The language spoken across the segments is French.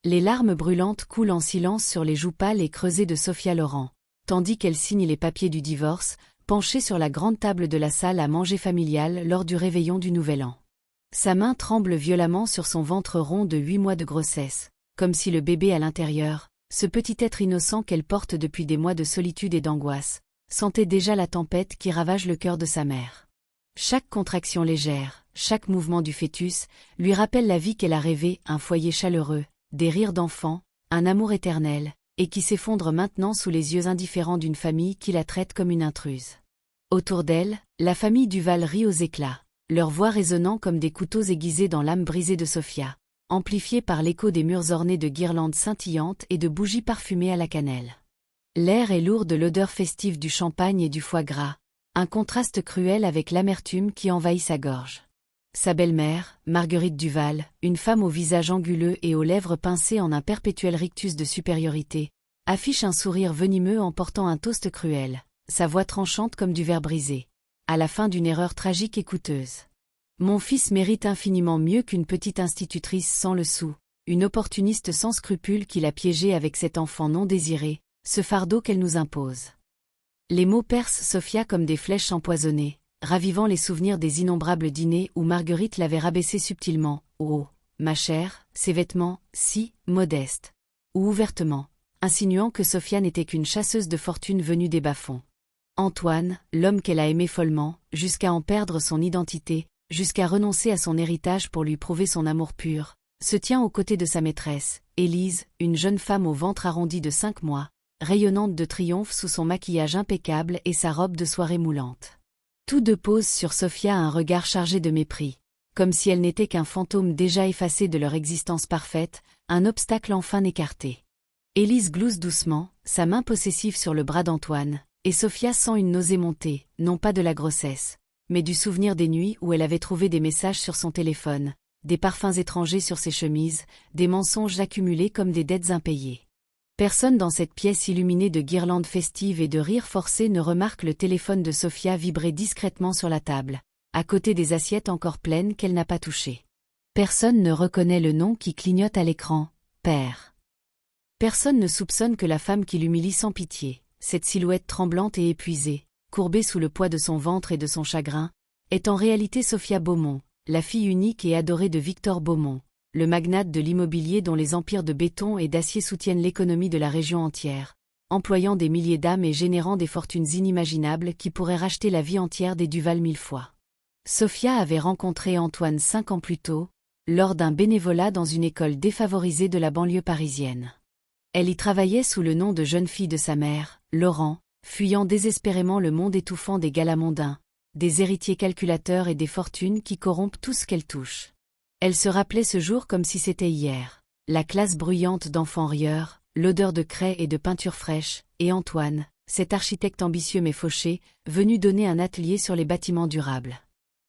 Les larmes brûlantes coulent en silence sur les joues pâles et creusées de Sophia Loren, tandis qu'elle signe les papiers du divorce, penchée sur la grande table de la salle à manger familiale lors du réveillon du Nouvel An. Sa main tremble violemment sur son ventre rond de 8 mois de grossesse, comme si le bébé à l'intérieur, ce petit être innocent qu'elle porte depuis des mois de solitude et d'angoisse, sentait déjà la tempête qui ravage le cœur de sa mère. Chaque contraction légère, chaque mouvement du fœtus, lui rappelle la vie qu'elle a rêvée, un foyer chaleureux, des rires d'enfants, un amour éternel, et qui s'effondre maintenant sous les yeux indifférents d'une famille qui la traite comme une intruse. Autour d'elle, la famille Duval rit aux éclats, leurs voix résonnant comme des couteaux aiguisés dans l'âme brisée de Sophia, amplifiée par l'écho des murs ornés de guirlandes scintillantes et de bougies parfumées à la cannelle. L'air est lourd de l'odeur festive du champagne et du foie gras, un contraste cruel avec l'amertume qui envahit sa gorge. Sa belle-mère, Marguerite Duval, une femme au visage anguleux et aux lèvres pincées en un perpétuel rictus de supériorité, affiche un sourire venimeux en portant un toast cruel, sa voix tranchante comme du verre brisé, à la fin d'une erreur tragique et coûteuse. Mon fils mérite infiniment mieux qu'une petite institutrice sans le sou, une opportuniste sans scrupules qui l'a piégée avec cet enfant non désiré, ce fardeau qu'elle nous impose. Les mots percent Sophia comme des flèches empoisonnées, ravivant les souvenirs des innombrables dîners où Marguerite l'avait rabaissée subtilement, oh, ma chère, ses vêtements, si modestes, ou ouvertement, insinuant que Sophia n'était qu'une chasseuse de fortune venue des bas-fonds. Antoine, l'homme qu'elle a aimé follement, jusqu'à en perdre son identité, jusqu'à renoncer à son héritage pour lui prouver son amour pur, se tient aux côtés de sa maîtresse, Élise, une jeune femme au ventre arrondi de 5 mois, rayonnante de triomphe sous son maquillage impeccable et sa robe de soirée moulante. Tous deux posent sur Sophia un regard chargé de mépris, comme si elle n'était qu'un fantôme déjà effacé de leur existence parfaite, un obstacle enfin écarté. Élise glousse doucement, sa main possessive sur le bras d'Antoine, et Sophia sent une nausée monter, non pas de la grossesse, mais du souvenir des nuits où elle avait trouvé des messages sur son téléphone, des parfums étrangers sur ses chemises, des mensonges accumulés comme des dettes impayées. Personne dans cette pièce illuminée de guirlandes festives et de rires forcés ne remarque le téléphone de Sophia vibrer discrètement sur la table, à côté des assiettes encore pleines qu'elle n'a pas touchées. Personne ne reconnaît le nom qui clignote à l'écran, père. Personne ne soupçonne que la femme qui l'humilie sans pitié, cette silhouette tremblante et épuisée, courbée sous le poids de son ventre et de son chagrin, est en réalité Sophia Beaumont, la fille unique et adorée de Victor Beaumont, le magnate de l'immobilier dont les empires de béton et d'acier soutiennent l'économie de la région entière, employant des milliers d'âmes et générant des fortunes inimaginables qui pourraient racheter la vie entière des Duval 1000 fois. Sophia avait rencontré Antoine 5 ans plus tôt, lors d'un bénévolat dans une école défavorisée de la banlieue parisienne. Elle y travaillait sous le nom de jeune fille de sa mère, Laurent, fuyant désespérément le monde étouffant des galas mondains, des héritiers calculateurs et des fortunes qui corrompent tout ce qu'elle touche. Elle se rappelait ce jour comme si c'était hier, la classe bruyante d'enfants rieurs, l'odeur de craie et de peinture fraîche, et Antoine, cet architecte ambitieux mais fauché, venu donner un atelier sur les bâtiments durables.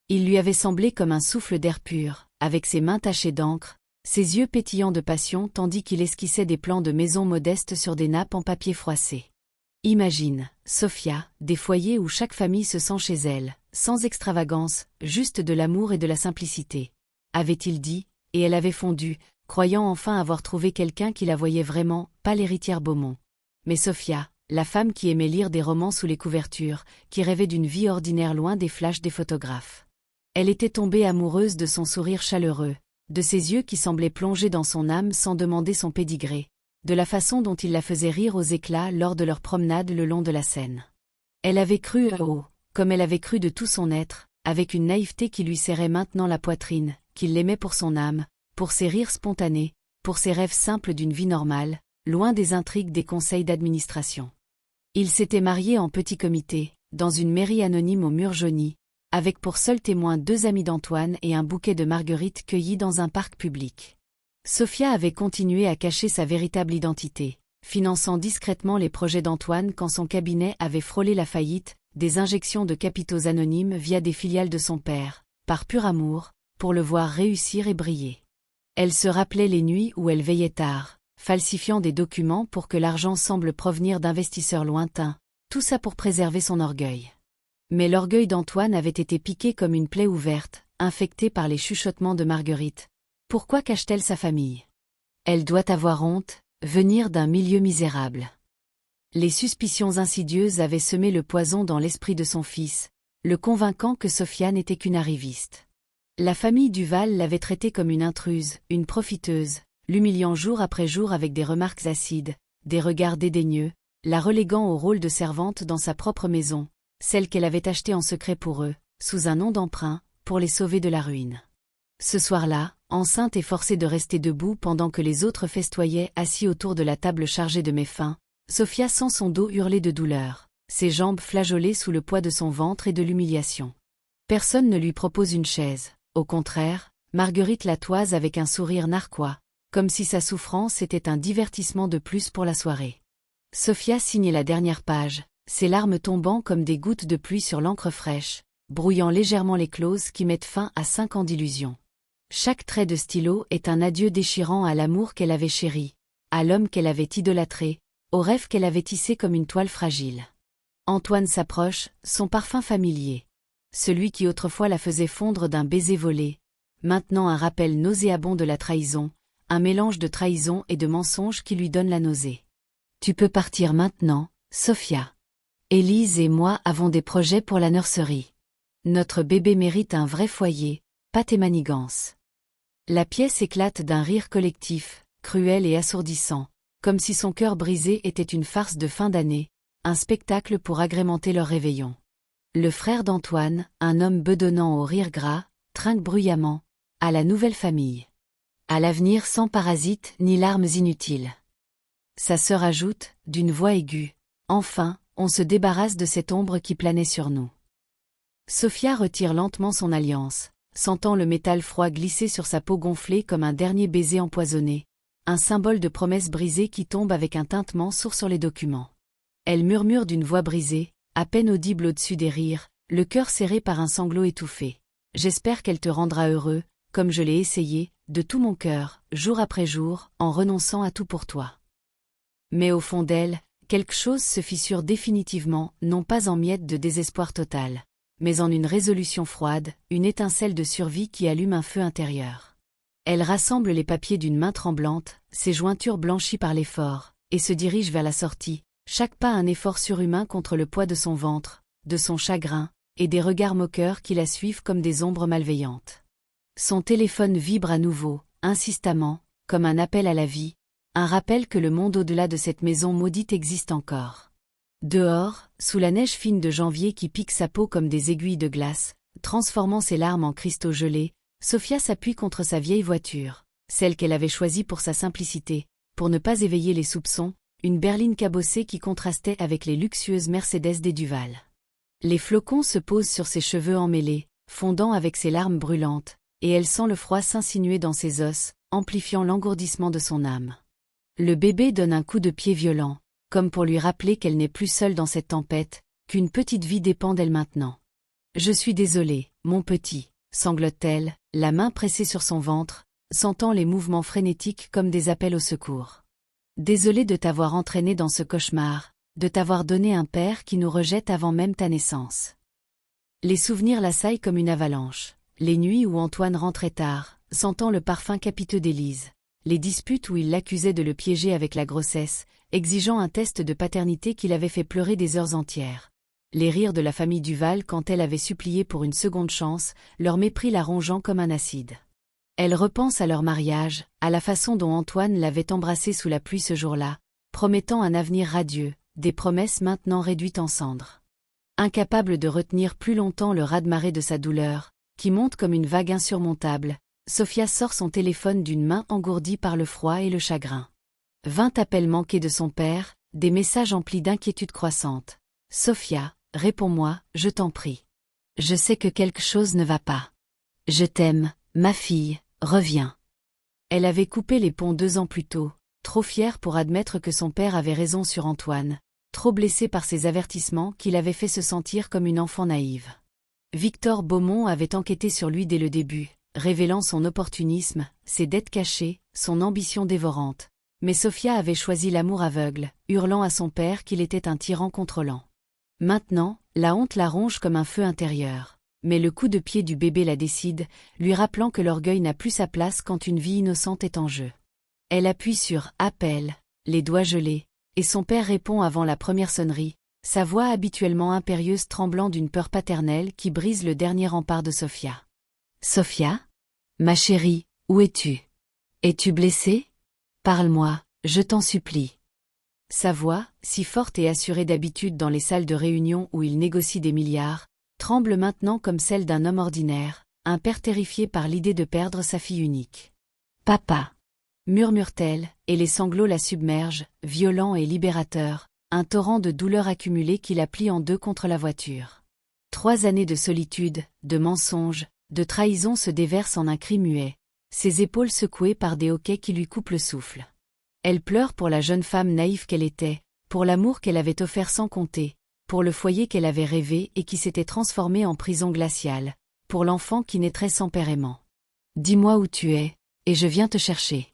Il lui avait semblé comme un souffle d'air pur, avec ses mains tachées d'encre, ses yeux pétillants de passion tandis qu'il esquissait des plans de maisons modestes sur des nappes en papier froissé. Imagine, Sophia, des foyers où chaque famille se sent chez elle, sans extravagance, juste de l'amour et de la simplicité. Avait-il dit, et elle avait fondu, croyant enfin avoir trouvé quelqu'un qui la voyait vraiment, pas l'héritière Beaumont. Mais Sophia, la femme qui aimait lire des romans sous les couvertures, qui rêvait d'une vie ordinaire loin des flashs des photographes. Elle était tombée amoureuse de son sourire chaleureux, de ses yeux qui semblaient plonger dans son âme sans demander son pédigré, de la façon dont il la faisait rire aux éclats lors de leur promenade le long de la Seine. Elle avait cru comme elle avait cru de tout son être, avec une naïveté qui lui serrait maintenant la poitrine, qu'il l'aimait pour son âme, pour ses rires spontanés, pour ses rêves simples d'une vie normale, loin des intrigues des conseils d'administration. Il s'était marié en petit comité, dans une mairie anonyme aux murs jaunis, avec pour seuls témoins 2 amis d'Antoine et un bouquet de marguerites cueillies dans un parc public. Sophia avait continué à cacher sa véritable identité, finançant discrètement les projets d'Antoine quand son cabinet avait frôlé la faillite, des injections de capitaux anonymes via des filiales de son père, par pur amour, pour le voir réussir et briller. Elle se rappelait les nuits où elle veillait tard, falsifiant des documents pour que l'argent semble provenir d'investisseurs lointains, tout ça pour préserver son orgueil. Mais l'orgueil d'Antoine avait été piqué comme une plaie ouverte, infectée par les chuchotements de Marguerite. Pourquoi cache-t-elle sa famille? Elle doit avoir honte, venir d'un milieu misérable. Les suspicions insidieuses avaient semé le poison dans l'esprit de son fils, le convainquant que Sophia n'était qu'une arriviste. La famille Duval l'avait traitée comme une intruse, une profiteuse, l'humiliant jour après jour avec des remarques acides, des regards dédaigneux, la reléguant au rôle de servante dans sa propre maison, celle qu'elle avait achetée en secret pour eux, sous un nom d'emprunt, pour les sauver de la ruine. Ce soir-là, enceinte et forcée de rester debout pendant que les autres festoyaient assis autour de la table chargée de méfaits, Sophia sent son dos hurler de douleur, ses jambes flageoler sous le poids de son ventre et de l'humiliation. Personne ne lui propose une chaise, au contraire, Marguerite la toise avec un sourire narquois, comme si sa souffrance était un divertissement de plus pour la soirée. Sophia signait la dernière page, ses larmes tombant comme des gouttes de pluie sur l'encre fraîche, brouillant légèrement les clauses qui mettent fin à 5 ans d'illusion. Chaque trait de stylo est un adieu déchirant à l'amour qu'elle avait chéri, à l'homme qu'elle avait idolâtré, au rêve qu'elle avait tissé comme une toile fragile. Antoine s'approche, son parfum familier. Celui qui autrefois la faisait fondre d'un baiser volé, maintenant un rappel nauséabond de la trahison, un mélange de trahison et de mensonge qui lui donne la nausée. Tu peux partir maintenant, Sophia. Élise et moi avons des projets pour la nurserie. Notre bébé mérite un vrai foyer, pas tes manigances. La pièce éclate d'un rire collectif, cruel et assourdissant, comme si son cœur brisé était une farce de fin d'année, un spectacle pour agrémenter leur réveillon. Le frère d'Antoine, un homme bedonnant au rire gras, trinque bruyamment, à la nouvelle famille. À l'avenir sans parasites ni larmes inutiles. Sa sœur ajoute, d'une voix aiguë, enfin, on se débarrasse de cette ombre qui planait sur nous. Sophia retire lentement son alliance, sentant le métal froid glisser sur sa peau gonflée comme un dernier baiser empoisonné, un symbole de promesse brisée qui tombe avec un tintement sourd sur les documents. Elle murmure d'une voix brisée, à peine audible au-dessus des rires, le cœur serré par un sanglot étouffé. J'espère qu'elle te rendra heureux, comme je l'ai essayé, de tout mon cœur, jour après jour, en renonçant à tout pour toi. Mais au fond d'elle, quelque chose se fissure définitivement, non pas en miettes de désespoir total, mais en une résolution froide, une étincelle de survie qui allume un feu intérieur. Elle rassemble les papiers d'une main tremblante, ses jointures blanchies par l'effort, et se dirige vers la sortie, chaque pas un effort surhumain contre le poids de son ventre, de son chagrin, et des regards moqueurs qui la suivent comme des ombres malveillantes. Son téléphone vibre à nouveau, insistamment, comme un appel à la vie, un rappel que le monde au-delà de cette maison maudite existe encore. Dehors, sous la neige fine de janvier qui pique sa peau comme des aiguilles de glace, transformant ses larmes en cristaux gelés, Sophia s'appuie contre sa vieille voiture, celle qu'elle avait choisie pour sa simplicité, pour ne pas éveiller les soupçons, une berline cabossée qui contrastait avec les luxueuses Mercedes des Duval. Les flocons se posent sur ses cheveux emmêlés, fondant avec ses larmes brûlantes, et elle sent le froid s'insinuer dans ses os, amplifiant l'engourdissement de son âme. Le bébé donne un coup de pied violent, comme pour lui rappeler qu'elle n'est plus seule dans cette tempête, qu'une petite vie dépend d'elle maintenant. « Je suis désolée, mon petit », sanglote-t-elle, la main pressée sur son ventre, sentant les mouvements frénétiques comme des appels au secours. « Désolée de t'avoir entraînée dans ce cauchemar, de t'avoir donné un père qui nous rejette avant même ta naissance. » Les souvenirs l'assaillent comme une avalanche. Les nuits où Antoine rentrait tard, sentant le parfum capiteux d'Élise. Les disputes où il l'accusait de le piéger avec la grossesse, exigeant un test de paternité qui l'avait fait pleurer des heures entières. Les rires de la famille Duval quand elle avait supplié pour une seconde chance, leur mépris la rongeant comme un acide. Elle repense à leur mariage, à la façon dont Antoine l'avait embrassée sous la pluie ce jour-là, promettant un avenir radieux, des promesses maintenant réduites en cendres. Incapable de retenir plus longtemps le raz-de-marée de sa douleur, qui monte comme une vague insurmontable, Sophia sort son téléphone d'une main engourdie par le froid et le chagrin. 20 appels manqués de son père, des messages emplis d'inquiétude croissante. « Sophia, réponds-moi, je t'en prie. Je sais que quelque chose ne va pas. Je t'aime, ma fille, reviens. » Elle avait coupé les ponts 2 ans plus tôt, trop fière pour admettre que son père avait raison sur Antoine, trop blessée par ses avertissements qui l'avaient fait se sentir comme une enfant naïve. Victor Beaumont avait enquêté sur lui dès le début, révélant son opportunisme, ses dettes cachées, son ambition dévorante. Mais Sophia avait choisi l'amour aveugle, hurlant à son père qu'il était un tyran contrôlant. Maintenant, la honte la ronge comme un feu intérieur. Mais le coup de pied du bébé la décide, lui rappelant que l'orgueil n'a plus sa place quand une vie innocente est en jeu. Elle appuie sur « Appel », les doigts gelés, et son père répond avant la première sonnerie, sa voix habituellement impérieuse tremblant d'une peur paternelle qui brise le dernier rempart de Sofia. « Sofia ? Ma chérie, où es-tu ? Es-tu blessée ? Parle-moi, je t'en supplie. » Sa voix, si forte et assurée d'habitude dans les salles de réunion où il négocie des milliards, tremble maintenant comme celle d'un homme ordinaire, un père terrifié par l'idée de perdre sa fille unique. « Papa !» murmure-t-elle, et les sanglots la submergent, violents et libérateurs, un torrent de douleur accumulée qui la plie en deux contre la voiture. 3 années de solitude, de mensonges, de trahison se déversent en un cri muet, ses épaules secouées par des hoquets qui lui coupent le souffle. Elle pleure pour la jeune femme naïve qu'elle était, pour l'amour qu'elle avait offert sans compter, pour le foyer qu'elle avait rêvé et qui s'était transformé en prison glaciale, pour l'enfant qui naîtrait sans père aimant. « Dis-moi où tu es, et je viens te chercher.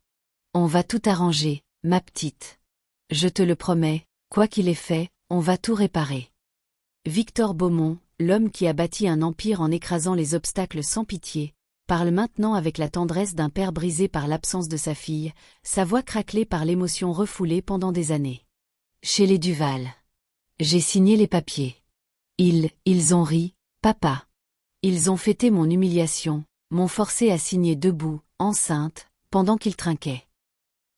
On va tout arranger, ma petite. Je te le promets, quoi qu'il ait fait, on va tout réparer. » Victor Beaumont, l'homme qui a bâti un empire en écrasant les obstacles sans pitié, parle maintenant avec la tendresse d'un père brisé par l'absence de sa fille, sa voix craquelée par l'émotion refoulée pendant des années. « Chez les Duval. J'ai signé les papiers. Ils ont ri, papa. Ils ont fêté mon humiliation, m'ont forcé à signer debout, enceinte, pendant qu'il trinquait. »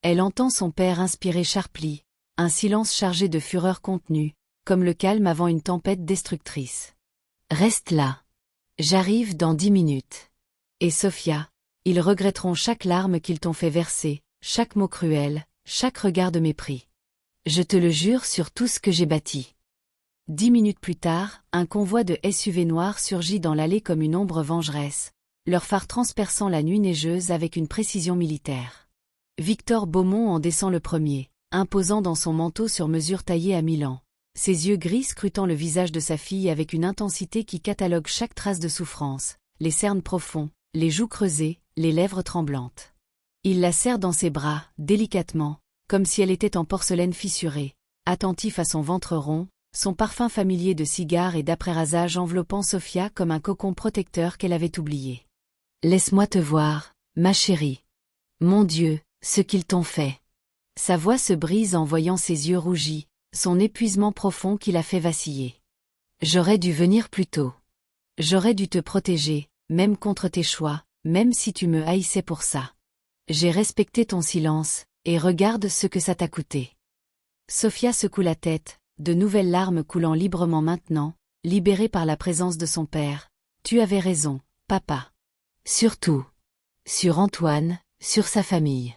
Elle entend son père inspirer Charplie, un silence chargé de fureur contenue, comme le calme avant une tempête destructrice. « Reste là. J'arrive dans 10 minutes. Et Sofia, ils regretteront chaque larme qu'ils t'ont fait verser, chaque mot cruel, chaque regard de mépris. Je te le jure sur tout ce que j'ai bâti. » 10 minutes plus tard, un convoi de SUV noirs surgit dans l'allée comme une ombre vengeresse, leurs phares transperçant la nuit neigeuse avec une précision militaire. Victor Beaumont en descend le premier, imposant dans son manteau sur mesure taillé à Milan, ses yeux gris scrutant le visage de sa fille avec une intensité qui catalogue chaque trace de souffrance, les cernes profonds, les joues creusées, les lèvres tremblantes. Il la serre dans ses bras, délicatement, comme si elle était en porcelaine fissurée, attentif à son ventre rond, son parfum familier de cigares et d'après-rasage enveloppant Sofia comme un cocon protecteur qu'elle avait oublié. « Laisse-moi te voir, ma chérie. Mon Dieu, ce qu'ils t'ont fait. » Sa voix se brise en voyant ses yeux rougis, son épuisement profond qui la fait vaciller. « J'aurais dû venir plus tôt. J'aurais dû te protéger, même contre tes choix, même si tu me haïssais pour ça. J'ai respecté ton silence, et regarde ce que ça t'a coûté. » Sofia secoue la tête, de nouvelles larmes coulant librement maintenant, libérée par la présence de son père. « Tu avais raison, papa. Surtout. Sur Antoine, sur sa famille.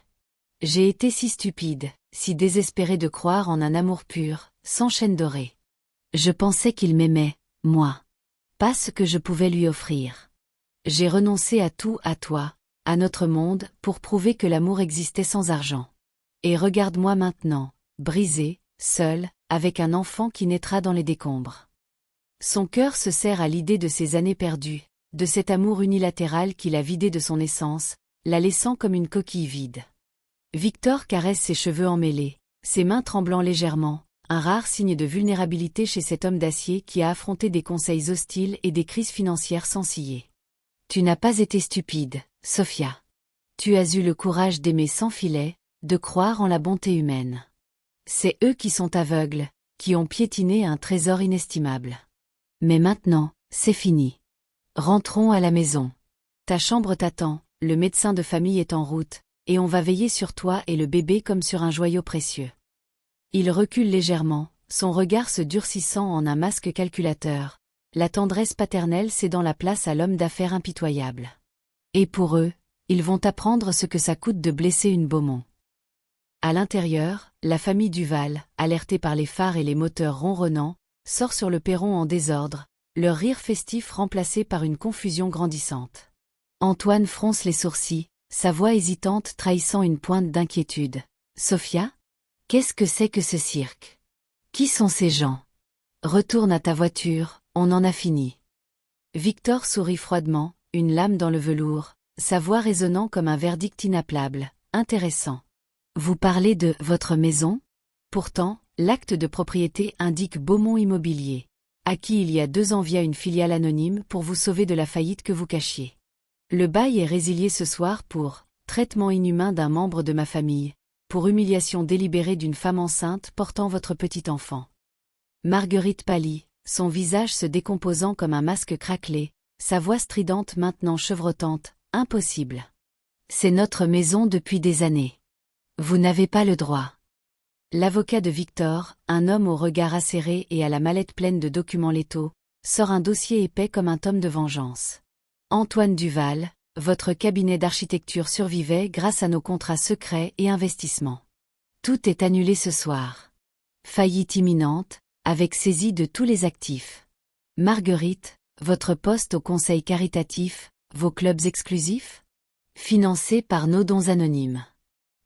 J'ai été si stupide, si désespérée de croire en un amour pur, sans chaîne dorée. Je pensais qu'il m'aimait, moi. Pas ce que je pouvais lui offrir. J'ai renoncé à tout à toi, à notre monde, pour prouver que l'amour existait sans argent. Et regarde-moi maintenant, brisée, seule, avec un enfant qui naîtra dans les décombres. » Son cœur se serre à l'idée de ces années perdues, de cet amour unilatéral qui l'a vidé de son essence, la laissant comme une coquille vide. Victor caresse ses cheveux emmêlés, ses mains tremblant légèrement, un rare signe de vulnérabilité chez cet homme d'acier qui a affronté des conseils hostiles et des crises financières sans ciller. « Tu n'as pas été stupide, Sofia. Tu as eu le courage d'aimer sans filet, de croire en la bonté humaine. C'est eux qui sont aveugles, qui ont piétiné un trésor inestimable. Mais maintenant, c'est fini. Rentrons à la maison. Ta chambre t'attend, le médecin de famille est en route, et on va veiller sur toi et le bébé comme sur un joyau précieux. » Il recule légèrement, son regard se durcissant en un masque calculateur, la tendresse paternelle cédant la place à l'homme d'affaires impitoyable. Et pour eux, ils vont apprendre ce que ça coûte de blesser une Beaumont. À l'intérieur, la famille Duval, alertée par les phares et les moteurs ronronnants, sort sur le perron en désordre, leur rire festif remplacé par une confusion grandissante. Antoine fronce les sourcils, sa voix hésitante trahissant une pointe d'inquiétude. « Sofia ? Qu'est-ce que c'est que ce cirque ? Qui sont ces gens ? Retourne à ta voiture, on en a fini. » Victor sourit froidement, une lame dans le velours, sa voix résonnant comme un verdict inappelable, intéressant. « Vous parlez de votre maison ? Pourtant, l'acte de propriété indique Beaumont Immobilier, acquis il y a 2 ans via une filiale anonyme pour vous sauver de la faillite que vous cachiez. Le bail est résilié ce soir pour traitement inhumain d'un membre de ma famille, pour humiliation délibérée d'une femme enceinte portant votre petit enfant. Marguerite pâlit, son visage se décomposant comme un masque craquelé, sa voix stridente maintenant chevrotante, impossible. C'est notre maison depuis des années. Vous n'avez pas le droit. L'avocat de Victor, un homme au regard acéré et à la mallette pleine de documents létaux, sort un dossier épais comme un tome de vengeance. Antoine Duval, votre cabinet d'architecture survivait grâce à nos contrats secrets et investissements. Tout est annulé ce soir. Faillite imminente, avec saisie de tous les actifs. Marguerite, votre poste au conseil caritatif, vos clubs exclusifs? Financés par nos dons anonymes.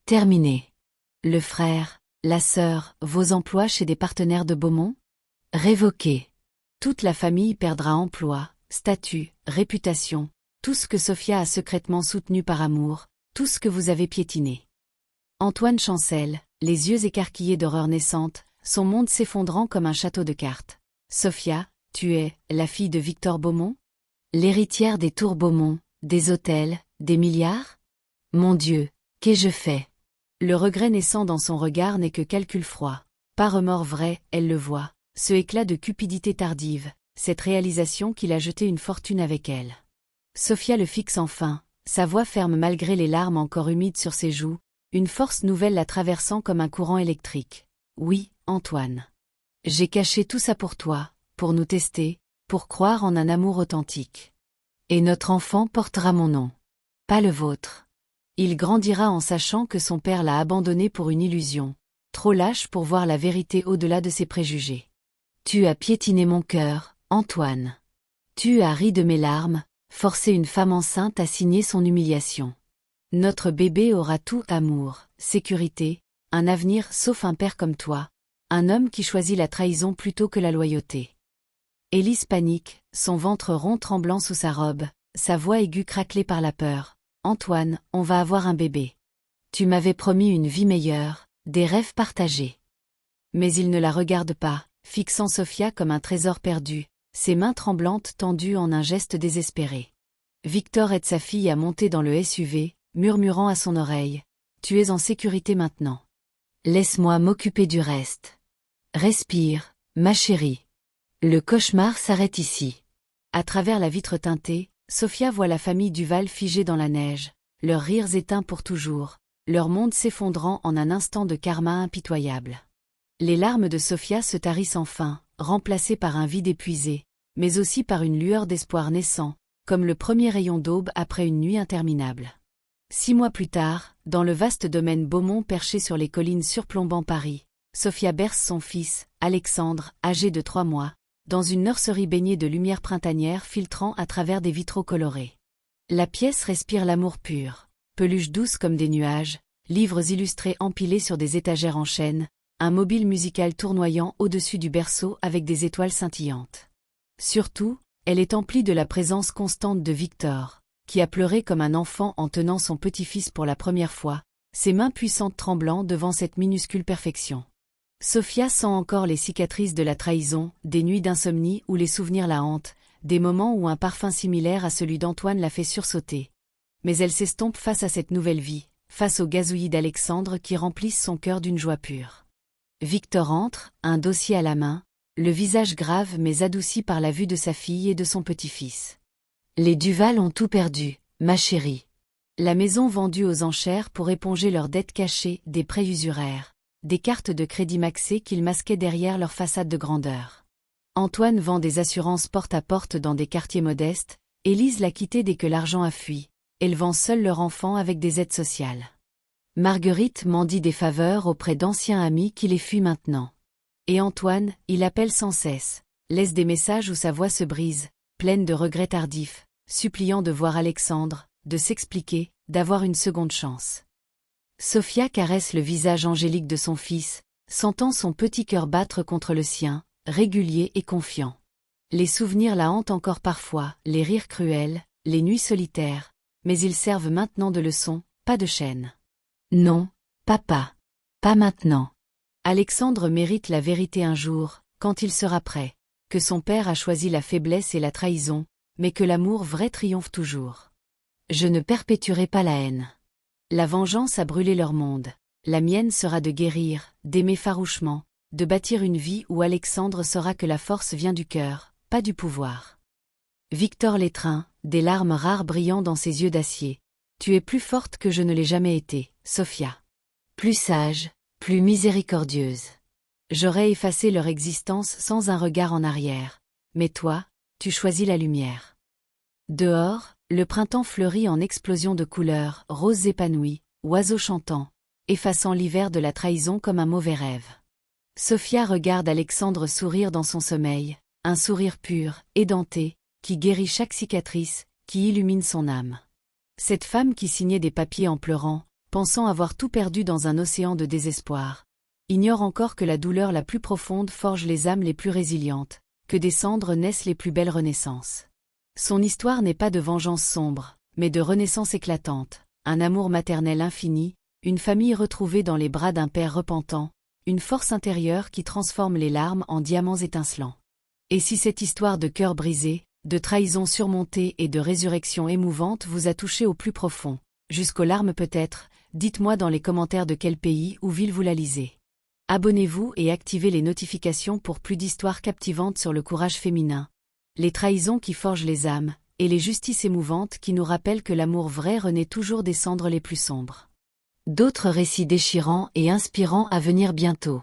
Terminé. Le frère, la sœur, vos emplois chez des partenaires de Beaumont? Révoqués. Toute la famille perdra emploi, statut, réputation, tout ce que Sophia a secrètement soutenu par amour, tout ce que vous avez piétiné. Antoine chancelle, les yeux écarquillés d'horreur naissante, son monde s'effondrant comme un château de cartes. Sophia, tu es la fille de Victor Beaumont? L'héritière des tours Beaumont, des hôtels, des milliards? Mon Dieu, qu'ai-je fait? Le regret naissant dans son regard n'est que calcul froid. Pas remords vrai, elle le voit. Ce éclat de cupidité tardive, cette réalisation qu'il a jeté une fortune avec elle. Sophia le fixe enfin, sa voix ferme malgré les larmes encore humides sur ses joues, une force nouvelle la traversant comme un courant électrique. Oui, Antoine. J'ai caché tout ça pour toi, pour nous tester, pour croire en un amour authentique. Et notre enfant portera mon nom. Pas le vôtre. Il grandira en sachant que son père l'a abandonné pour une illusion, trop lâche pour voir la vérité au-delà de ses préjugés. Tu as piétiné mon cœur, Antoine. Tu as ri de mes larmes, forcé une femme enceinte à signer son humiliation. Notre bébé aura tout amour, sécurité, un avenir sauf un père comme toi, un homme qui choisit la trahison plutôt que la loyauté. Élise panique, son ventre rond tremblant sous sa robe, sa voix aiguë craquelée par la peur. Antoine, on va avoir un bébé. Tu m'avais promis une vie meilleure, des rêves partagés. Mais il ne la regarde pas, fixant Sophia comme un trésor perdu, ses mains tremblantes tendues en un geste désespéré. Victor aide sa fille à monter dans le SUV, murmurant à son oreille. Tu es en sécurité maintenant. Laisse-moi m'occuper du reste. Respire, ma chérie. Le cauchemar s'arrête ici. À travers la vitre teintée, Sophia voit la famille Duval figée dans la neige, leurs rires éteints pour toujours, leur monde s'effondrant en un instant de karma impitoyable. Les larmes de Sophia se tarissent enfin, remplacées par un vide épuisé, mais aussi par une lueur d'espoir naissant, comme le premier rayon d'aube après une nuit interminable. 6 mois plus tard, dans le vaste domaine Beaumont perché sur les collines surplombant Paris, Sophia berce son fils, Alexandre, âgé de 3 mois, dans une nurserie baignée de lumière printanière filtrant à travers des vitraux colorés. La pièce respire l'amour pur, peluches douces comme des nuages, livres illustrés empilés sur des étagères en chêne, un mobile musical tournoyant au-dessus du berceau avec des étoiles scintillantes. Surtout, elle est emplie de la présence constante de Victor, qui a pleuré comme un enfant en tenant son petit-fils pour la première fois, ses mains puissantes tremblant devant cette minuscule perfection. Sophia sent encore les cicatrices de la trahison, des nuits d'insomnie où les souvenirs la hantent, des moments où un parfum similaire à celui d'Antoine la fait sursauter. Mais elle s'estompe face à cette nouvelle vie, face au gazouillis d'Alexandre qui remplissent son cœur d'une joie pure. Victor entre, un dossier à la main, le visage grave mais adouci par la vue de sa fille et de son petit-fils. Les Duval ont tout perdu, ma chérie. La maison vendue aux enchères pour éponger leurs dettes cachées, des prêts usuraires, des cartes de crédit maxées qu'ils masquaient derrière leur façade de grandeur. Antoine vend des assurances porte à porte dans des quartiers modestes, Élise l'a quitté dès que l'argent a fui, élevant seul leur enfant avec des aides sociales. Marguerite mendie des faveurs auprès d'anciens amis qui les fuient maintenant. Et Antoine, il appelle sans cesse, laisse des messages où sa voix se brise, pleine de regrets tardifs, suppliant de voir Alexandre, de s'expliquer, d'avoir une seconde chance. Sophia caresse le visage angélique de son fils, sentant son petit cœur battre contre le sien, régulier et confiant. Les souvenirs la hantent encore parfois, les rires cruels, les nuits solitaires, mais ils servent maintenant de leçon, pas de chaîne. Non, papa. Pas maintenant. Alexandre mérite la vérité un jour, quand il sera prêt, que son père a choisi la faiblesse et la trahison, mais que l'amour vrai triomphe toujours. Je ne perpétuerai pas la haine. La vengeance a brûlé leur monde. La mienne sera de guérir, d'aimer farouchement, de bâtir une vie où Alexandre saura que la force vient du cœur, pas du pouvoir. Victor l'étreint, des larmes rares brillant dans ses yeux d'acier. Tu es plus forte que je ne l'ai jamais été, Sophia. Plus sage, plus miséricordieuse. J'aurais effacé leur existence sans un regard en arrière. Mais toi, tu choisis la lumière. Dehors, le printemps fleurit en explosions de couleurs, roses épanouies, oiseaux chantants, effaçant l'hiver de la trahison comme un mauvais rêve. Sophia regarde Alexandre sourire dans son sommeil, un sourire pur, édenté, qui guérit chaque cicatrice, qui illumine son âme. Cette femme qui signait des papiers en pleurant, pensant avoir tout perdu dans un océan de désespoir, ignore encore que la douleur la plus profonde forge les âmes les plus résilientes, que des cendres naissent les plus belles renaissances. Son histoire n'est pas de vengeance sombre, mais de renaissance éclatante, un amour maternel infini, une famille retrouvée dans les bras d'un père repentant, une force intérieure qui transforme les larmes en diamants étincelants. Et si cette histoire de cœur brisé, de trahison surmontée et de résurrection émouvante vous a touché au plus profond, jusqu'aux larmes peut-être, dites-moi dans les commentaires de quel pays ou ville vous la lisez. Abonnez-vous et activez les notifications pour plus d'histoires captivantes sur le courage féminin, les trahisons qui forgent les âmes, et les justices émouvantes qui nous rappellent que l'amour vrai renaît toujours des cendres les plus sombres. D'autres récits déchirants et inspirants à venir bientôt.